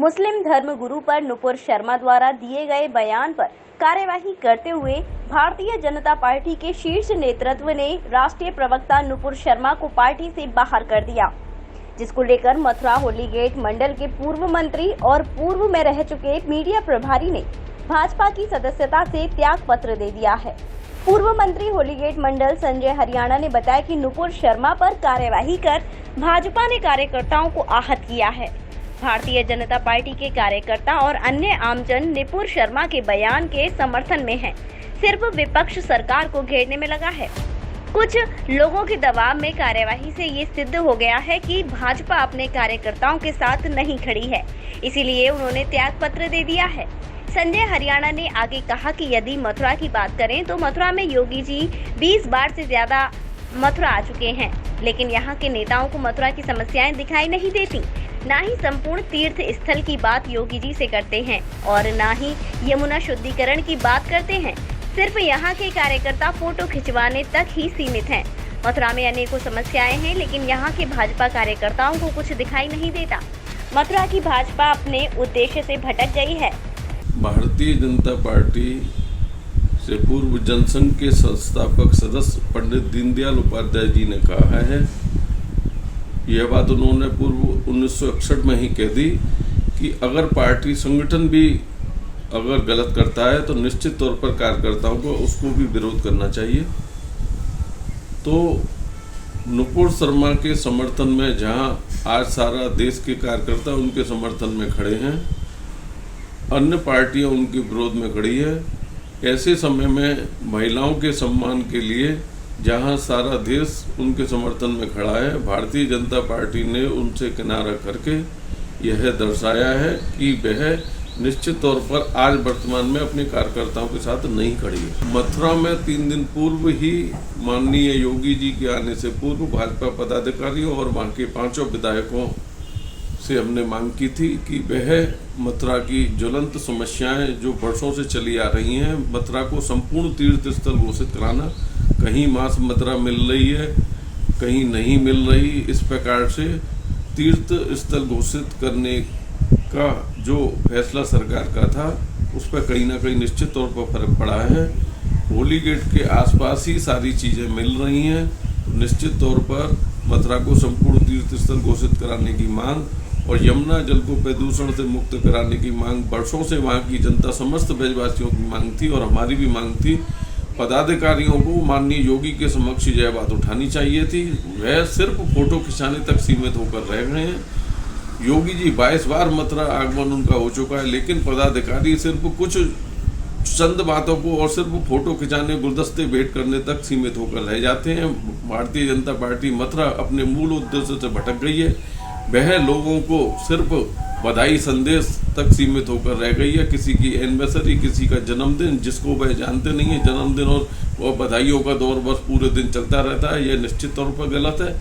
मुस्लिम धर्मगुरु पर नुपुर शर्मा द्वारा दिए गए बयान पर कार्यवाही करते हुए भारतीय जनता पार्टी के शीर्ष नेतृत्व ने राष्ट्रीय प्रवक्ता नुपुर शर्मा को पार्टी से बाहर कर दिया, जिसको लेकर मथुरा होलीगेट मंडल के पूर्व मंत्री और पूर्व में रह चुके मीडिया प्रभारी ने भाजपा की सदस्यता से त्याग पत्र दे दिया है। पूर्व मंत्री होलीगेट मंडल संजय हरियाणा ने बताया कि नुपुर शर्मा पर कार्यवाही कर भाजपा ने कार्यकर्ताओं को आहत किया है। भारतीय जनता पार्टी के कार्यकर्ता और अन्य आमजन नुपुर शर्मा के बयान के समर्थन में हैं। सिर्फ विपक्ष सरकार को घेरने में लगा है। कुछ लोगों के दबाव में कार्यवाही से ये सिद्ध हो गया है कि भाजपा अपने कार्यकर्ताओं के साथ नहीं खड़ी है, इसीलिए उन्होंने त्याग पत्र दे दिया है। संजय हरियाणा ने आगे कहा कि यदि मथुरा की बात करें तो मथुरा में योगी जी 20 बार से ज्यादा मथुरा आ चुके हैं, लेकिन यहाँ के नेताओं को मथुरा की समस्याएं दिखाई नहीं देती। ना ही संपूर्ण तीर्थ स्थल की बात योगी जी से करते हैं और ना ही यमुना शुद्धिकरण की बात करते हैं। सिर्फ यहाँ के कार्यकर्ता फोटो खिंचवाने तक ही सीमित हैं। मथुरा में अनेकों समस्याएं हैं, लेकिन यहाँ के भाजपा कार्यकर्ताओं को कुछ दिखाई नहीं देता। मथुरा की भाजपा अपने उद्देश्य से भटक गई है। भारतीय जनता पार्टी से पूर्व जनसंघ के संस्थापक सदस्य पंडित दीनदयाल उपाध्याय जी ने कहा है, यह बात उन्होंने पूर्व 1961 में ही कह दी कि अगर पार्टी संगठन भी अगर गलत करता है तो निश्चित तौर पर कार्यकर्ताओं को उसको भी विरोध करना चाहिए। तो नुपुर शर्मा के समर्थन में जहां आज सारा देश के कार्यकर्ता उनके समर्थन में खड़े हैं, अन्य पार्टियां उनके विरोध में खड़ी है, ऐसे समय में महिलाओं के सम्मान के लिए जहां सारा देश उनके समर्थन में खड़ा है, भारतीय जनता पार्टी ने उनसे किनारा करके यह दर्शाया है कि वह निश्चित तौर पर आज वर्तमान में अपने कार्यकर्ताओं के साथ नहीं खड़ी है। मथुरा में 3 दिन पूर्व ही माननीय योगी जी के आने से पूर्व भाजपा पदाधिकारियों और वहां के 5 विधायकों से हमने मांग की थी कि वह मथुरा की ज्वलंत समस्याएं जो वर्षों से चली आ रही हैं, मथुरा को संपूर्ण तीर्थ स्थल घोषित कराना, कहीं मास मथुरा मिल रही है, कहीं नहीं मिल रही, इस प्रकार से तीर्थ स्थल घोषित करने का जो फैसला सरकार का था उस पर कहीं ना कहीं निश्चित तौर पर फर्क पड़ा है। होलीगेट के आसपास ही सारी चीजें मिल रही हैं, तो निश्चित तौर पर मथुरा को संपूर्ण तीर्थ स्थल घोषित कराने की मांग और यमुना जल को प्रदूषण से मुक्त कराने की मांग वर्षों से वहां की जनता समस्त ब्रजवासियों की मांग थी और हमारी भी मांग थी। पदाधिकारियों को माननीय योगी के समक्ष यह बात उठानी चाहिए थी। वह सिर्फ फोटो खिंचाने तक सीमित होकर रह गए हैं। योगी जी 22 बार मथुरा आगमन उनका हो चुका है, लेकिन पदाधिकारी सिर्फ कुछ चंद बातों को और सिर्फ फोटो खिंचाने, गुलदस्ते भेंट करने तक सीमित होकर रह जाते हैं। भारतीय जनता पार्टी मथुरा अपने मूल उद्देश्य से भटक गई है। वह लोगों को सिर्फ बधाई संदेश तक सीमित होकर रह गई है। किसी की एनिवर्सरी, किसी का जन्मदिन जिसको वह जानते नहीं है, जन्मदिन और बधाइयों का दौर बस पूरे दिन चलता रहता है। यह निश्चित तौर पर गलत है।